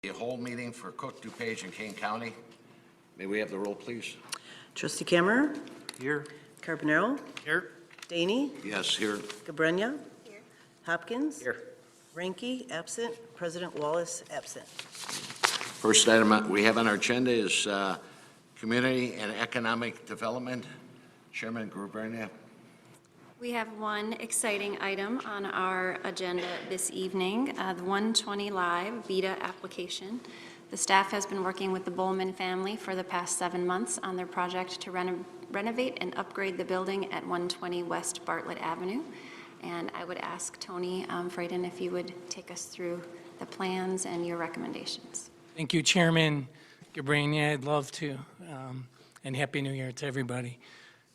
The whole meeting for Cook, DuPage, and Kane County. May we have the roll, please? Trustee Kammerer? Here. Carbonaro? Here. DEYNE? Yes, here. GABRENYA? Here. Hopkins? Here. Ranky, absent. President Wallace, absent. First item we have on our agenda is Community and Economic Development. Chairman GABRENYA. We have one exciting item on our agenda this evening, the 120 Live BEDA application. The staff has been working with the Bowman family for the past 7 months on their project to renovate and upgrade the building at 120 West Bartlett Avenue. And I would ask Tony Freyden if you would take us through the plans and your recommendations. Thank you, Chairman GABRENYA. I'd love to, and Happy New Year to everybody.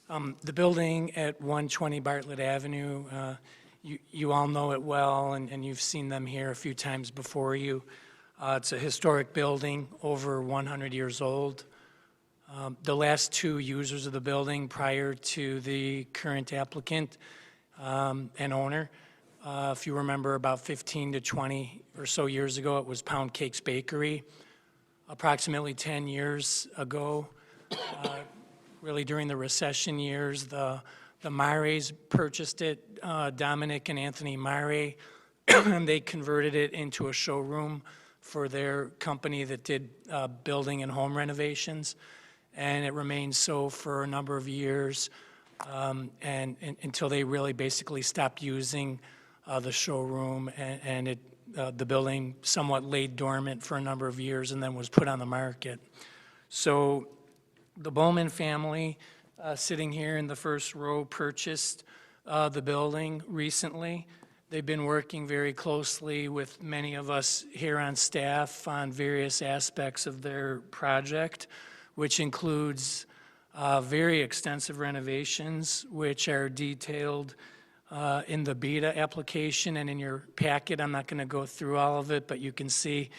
The building at 120 Bartlett Avenue, you all know it well, and you've seen them here a few times before you. It's a historic building, over 100 years old. The last two users of the building prior to the current applicant and owner, if you remember, about 15 to 20 or so years ago, it was Pound Cakes Bakery. Approximately 10 years ago, really during the recession years, the Mares purchased it, Dominic and Anthony Mare, and they converted it into a showroom for their company that did building and home renovations. And it remained so for a number of years and until they really basically stopped using the showroom, and the building somewhat laid dormant for a number of years and then was put on the market. So the Bowman family, sitting here in the first row, purchased the building recently. They've been working very closely with many of us here on staff on various aspects of their project, which includes very extensive renovations, which are detailed in the BEDA application and in your packet. I'm not going to go through all of it, but you can see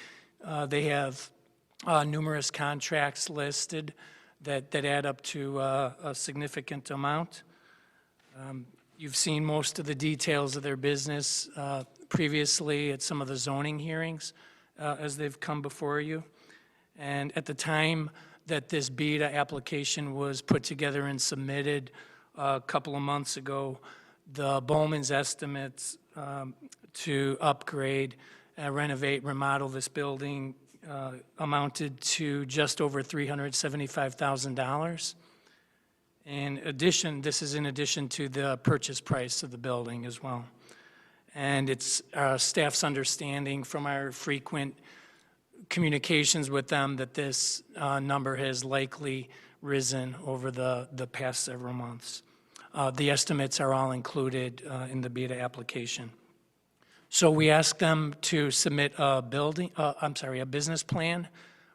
they have numerous contracts listed that add up to a significant amount. You've seen most of the details of their business previously at some of the zoning hearings as they've come before you. And at the time that this BEDA application was put together and submitted a couple of months ago, the Bowman's estimates to upgrade, renovate, remodel this building amounted to just over $375,000. In addition, this is in addition to the purchase price of the building as well. And it's staff's understanding from our frequent communications with them that this number has likely risen over the past several months. The estimates are all included in the BEDA application. So we asked them to submit a business plan,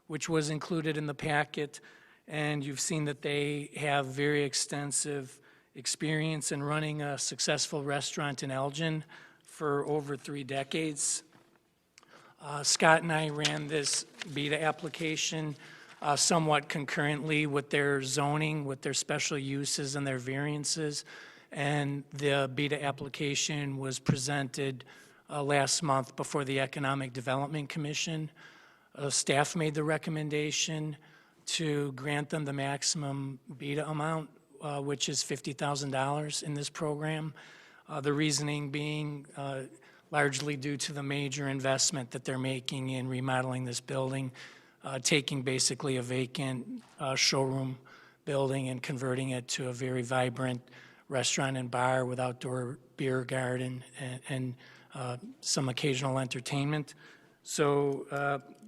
which was included in the packet, and you've seen that they have very extensive experience in running a successful restaurant in Elgin for over 3 decades. Scott and I ran this BEDA application somewhat concurrently with their zoning, with their special uses and their variances, and the BEDA application was presented last month before the Economic Development Commission. Staff made the recommendation to grant them the maximum BEDA amount, which is $50,000 in this program. The reasoning being largely due to the major investment that they're making in remodeling this building, taking basically a vacant showroom building and converting it to a very vibrant restaurant and bar with outdoor beer garden and some occasional entertainment. So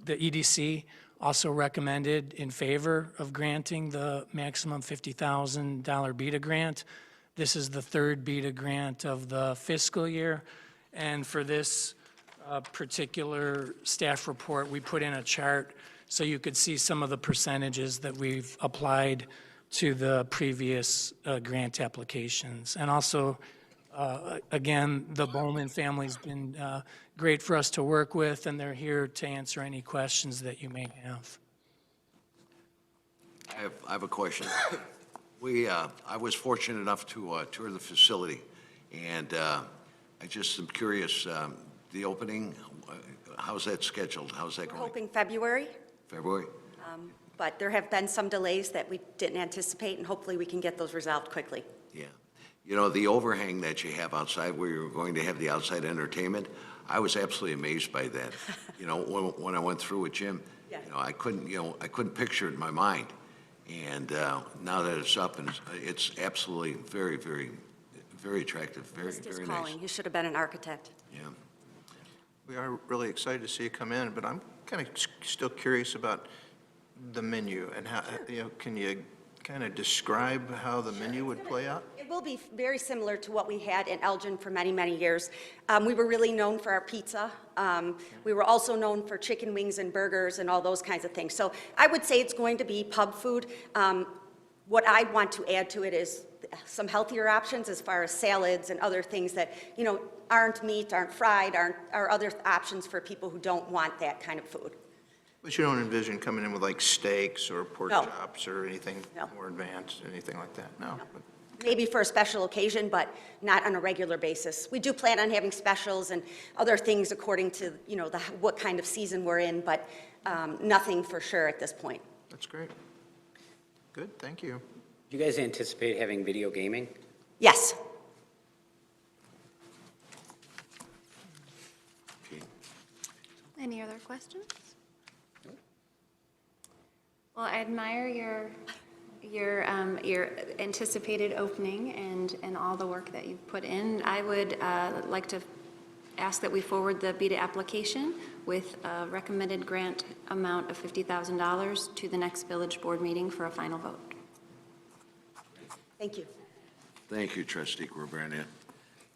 the EDC also recommended in favor of granting the maximum $50,000 BEDA grant. This is the 3rd BEDA grant of the fiscal year. And for this particular staff report, we put in a chart so you could see some of the percentages that we've applied to the previous grant applications. And also, again, the Bowman family's been great for us to work with, and they're here to answer any questions that you may have. I have a question. I was fortunate enough to tour the facility, and I just am curious, the opening, how's that scheduled? How's that We're going? hoping February, February? but there have been some delays that we didn't anticipate, and hopefully we can get those resolved quickly. Yeah. You know, the overhang that you have outside where you're going to have the outside entertainment, I was absolutely amazed by that. You know, when I went through with Jim, Yeah. you know, I couldn't picture it in my mind. And now that it's up, and it's absolutely very, very, very attractive, very, Missed his very nice. calling. He should have been an architect. Yeah. We are really excited to see you come in, but I'm kind of still curious about the menu and how, you know, can you kind of describe how the menu would play out? It will be very similar to what we had in Elgin for many, many years. We were really known for our pizza. We were also known for chicken wings and burgers and all those kinds of things. So I would say it's going to be pub food. What I want to add to it is some healthier options as far as salads and other things that, you know, aren't meat, aren't fried, are other options for people who don't want that kind of food. But you don't envision coming in with like steaks or pork No. chops or anything No. more advanced, anything like that? No? But Maybe for a special occasion, but not on a regular basis. We do plan on having specials and other things according to, you know, what kind of season we're in, but nothing for sure at this point. that's great. Good, thank you. Do you guys anticipate having video gaming? Yes. Okay. Any other questions? Well, I admire your anticipated opening and all the work that you've put in. I would like to ask that we forward the BEDA application with a recommended grant amount of $50,000 to the next village board meeting for a final vote. Thank you. Thank you, Trustee Gubernia.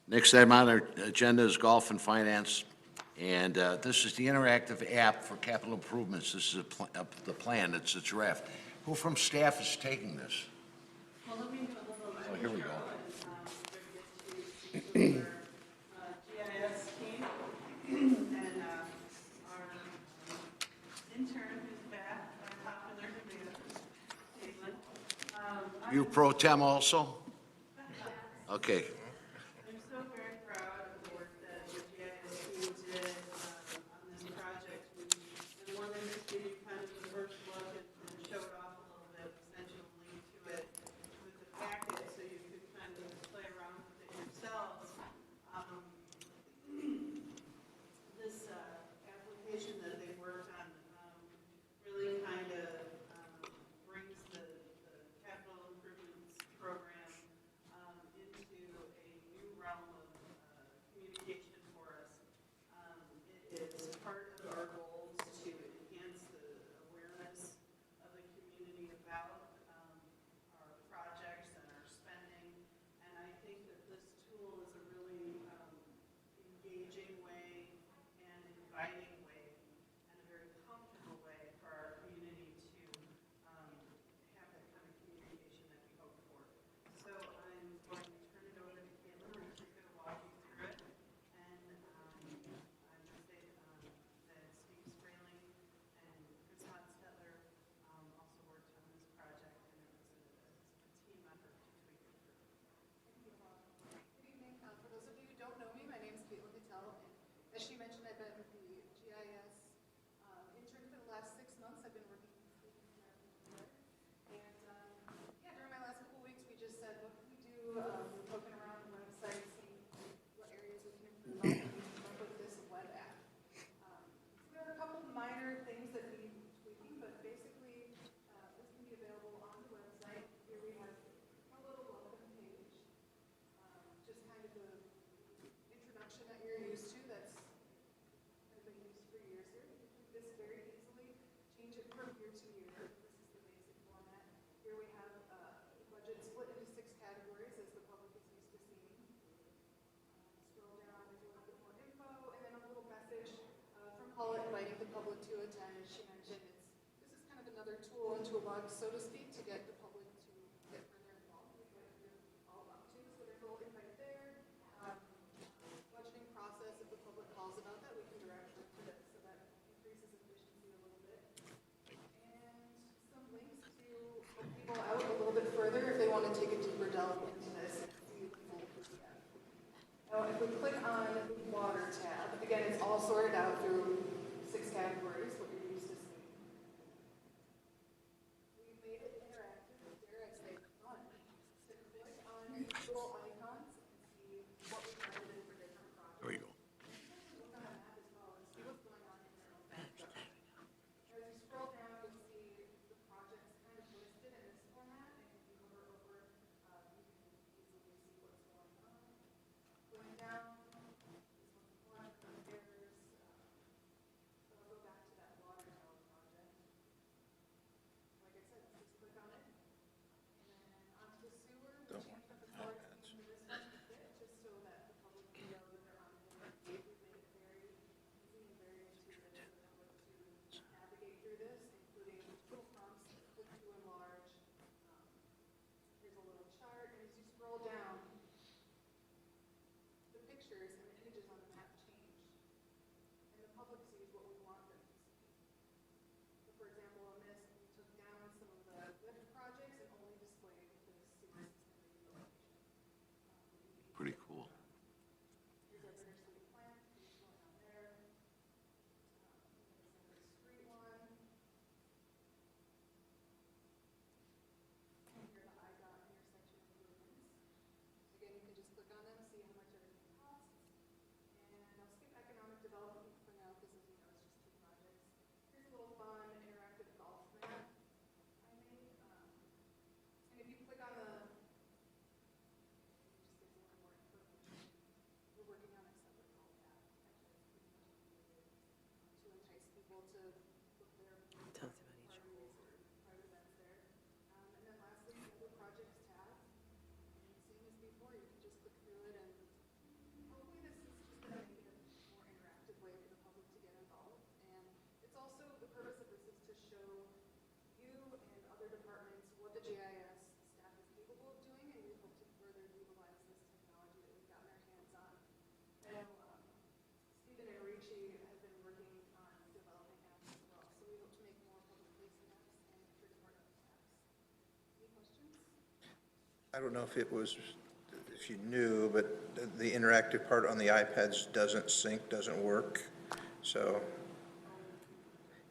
Next item on our agenda is golf and finance, and this is the interactive app for capital improvements. This is the plan. It's a draft. Who from staff is taking this? Oh, here we go. GIS team and our intern who's back, our popular debater, Caitlin. You pro tem also? Okay. I'm so very proud of the work that the GIS team did on this project. We wanted to give you kind of the first look and show it off a little bit. We sent you a link to it with the packet so you could kind of play around with it yourselves. This application that they worked on really kind of brings the capital improvements program into a new realm of communication for us. It is part of our goals to enhance the awareness of the community about our projects and our spending. And I think that this tool is a really engaging way and inviting way and a very comfortable way for our community to have that kind of communication that we hope for. So I'm going to turn it over to Caitlin, and she's going to walk you through it. And I would say that Steve Sprayling and Chris Hotstetler also worked on this project, and it was a team effort to tweak it through. Good evening. For those of you who don't know me, my name is Caitlin Patel, and as she mentioned, I've been the GIS intern for the last 6 months. I've been working with students and yeah, during my last couple weeks, we just said, what can we do? We're poking around the website, seeing what areas we can improve on, and we came up with this web app. So there are a couple minor things that need tweaking, but basically, this can be available on the website. Here we have a little welcome page. Just kind of the introduction that you're used to, that's I've been used for years here. You can tweak this very easily, change it from year to year. This is the basic format. Here we have the budget split into 6 categories, as the public is used to seeing. Scroll down, there's a little bit more info, and then a little message from Paula inviting the public to attend. As she mentioned, this is kind of another tool and toolbox, so to speak, to get the public to get further involved with what you're all up to. So there's a little invite there. Budgeting process, if the public calls about that, we can direct them to this, so that increases efficiency a little bit. And some links to help people out a little bit further if they want to take a deeper delve into this and see the full PDF. Now, if we click on the water tab, again, sorted out through 6 categories, what you're used to seeing. We've made it interactive, dare I say, fun, to click on little icons and see what we've recommended for different projects. There you go. Look on a map as well and see what's going on in your own backyard. As you scroll down, you'll see the projects kind of listed in this format, and if you hover over, you can easily see what's going on. Going down, this one's one, there's, so I'll go back to that water tower project. Like I said, just click on it, and then onto the sewer, we changed up the color scheme for this one a bit, just so that the public can know that they're on the right page. We've made it very easy and very intuitive for the public to navigate through this, including little prompts that click to enlarge. Here's a little chart, and as you scroll down, the pictures and the images on the map change, and the public sees what we want them to see. So for example, on this, we took down some of the lift projects and only displayed the sewer system rehabilitation. Pretty cool. Here's our bittersweet plant, what's going on there. Here's the street one. And here are the IDOT intersection improvements. Again, you can just click on them, see how much everything costs. And I'll skip economic development for now, because as you know, it's just 2 projects. Here's a little fun interactive golf map I made. And if you click on the, it just gives a little more information. We're working on a separate golf app. Actually, it's pretty much to entice people to book their Tell us about each one. parties or private events there. And then lastly, the other projects tab. And same as before, you can just click through it, and hopefully this is just going to make it a more interactive way for the public to get involved. And it's also, the purpose of this is to show you and other departments what the GIS staff is capable of doing, and we hope to further utilize this technology that we've gotten our hands on. I know Stephen and Ricci have been working on developing apps as well, so we hope to make more public-facing apps and third-party apps. Any questions? I don't know if it was, if you knew, but the interactive part on the iPads doesn't sync, doesn't work. So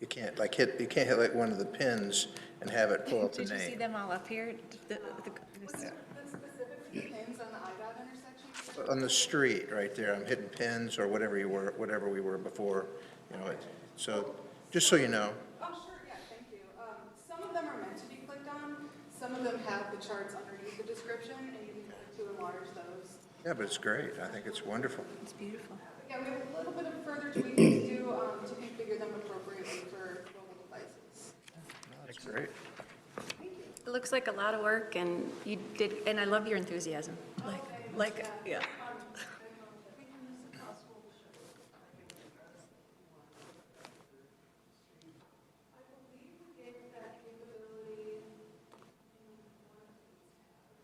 you can't you can't hit like one of the pins and have it pull up the Did you see name. them all up here? The specific pins on the IDOT intersection? On the street, right there, I'm hitting pins or whatever we were before, you know, so, just so you know. Oh, sure, yeah, thank you. Some of them are meant to be clicked on. Some of them have the charts underneath the description, and you can click to enlarge those. Yeah, but it's great. I think it's wonderful. It's beautiful. Yeah, we have a little bit of further tweaking to do to configure them appropriately for mobile devices. That's great. It looks like a lot of work, and you did, and I love your enthusiasm. Yeah. I believe we gave that capability in one of these tabs.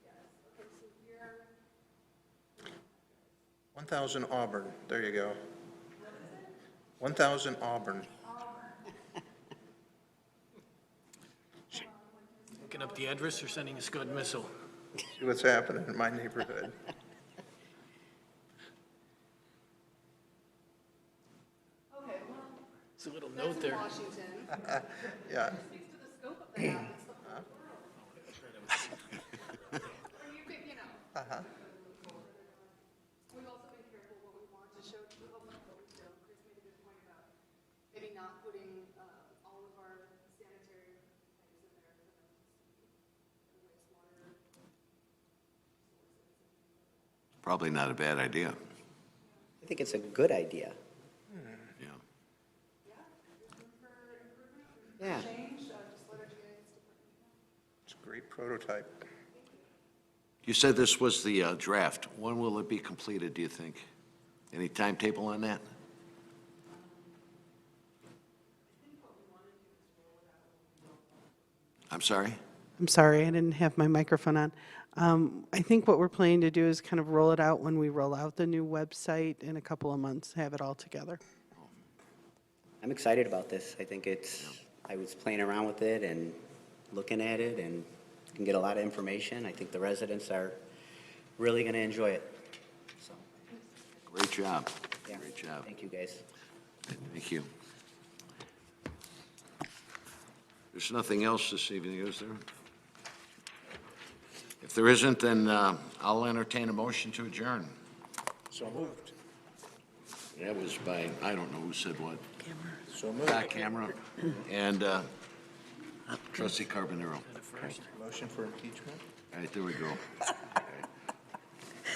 Yes, okay, so here, 1,000 Auburn, there you go. 1,000 Auburn. Looking up the address or sending a Scud missile? See what's happening in my neighborhood. okay, well, There's a little that's note in there. Washington. Yeah. Speaks to the scope of the app, it's the whole world. Or you could, you know. We've also been careful what we want to show to the public, what we don't. Chris made a good point about maybe not putting all of our sanitary items in there for them to see, the wastewater sources. Probably not a bad idea. I think it's a good idea. Yeah. Yeah. Change, just let our GIS department know. It's a great prototype. You said this was the draft. When will it be completed, do you think? Any timetable on that? I'm sorry? I'm sorry, I didn't have my microphone on. I think what we're planning to do is kind of roll it out when we roll out the new website in a couple of months, have it all together. I'm excited about this. I think I was playing around with it and looking at it, and you can get a lot of information. I think the residents are really going to enjoy it. So. Great job. Yeah. Great job. Thank you, guys. Thank you. There's nothing else this evening, is there? If there isn't, then I'll entertain a motion to adjourn. So moved. That was by, I don't know who said what. So moved. Back camera. And trustee Carbonaro. Motion for impeachment? All right, there we go.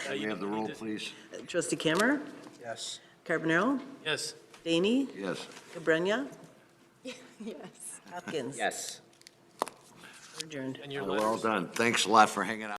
Can we have the roll, please? Trustee Cameron, Yes. Carbonaro, Yes. DEYNE, Yes. GABRENYA, Yes. Hopkins. Yes. We're adjourned. And your We're all letters? done. Thanks a lot for hanging out.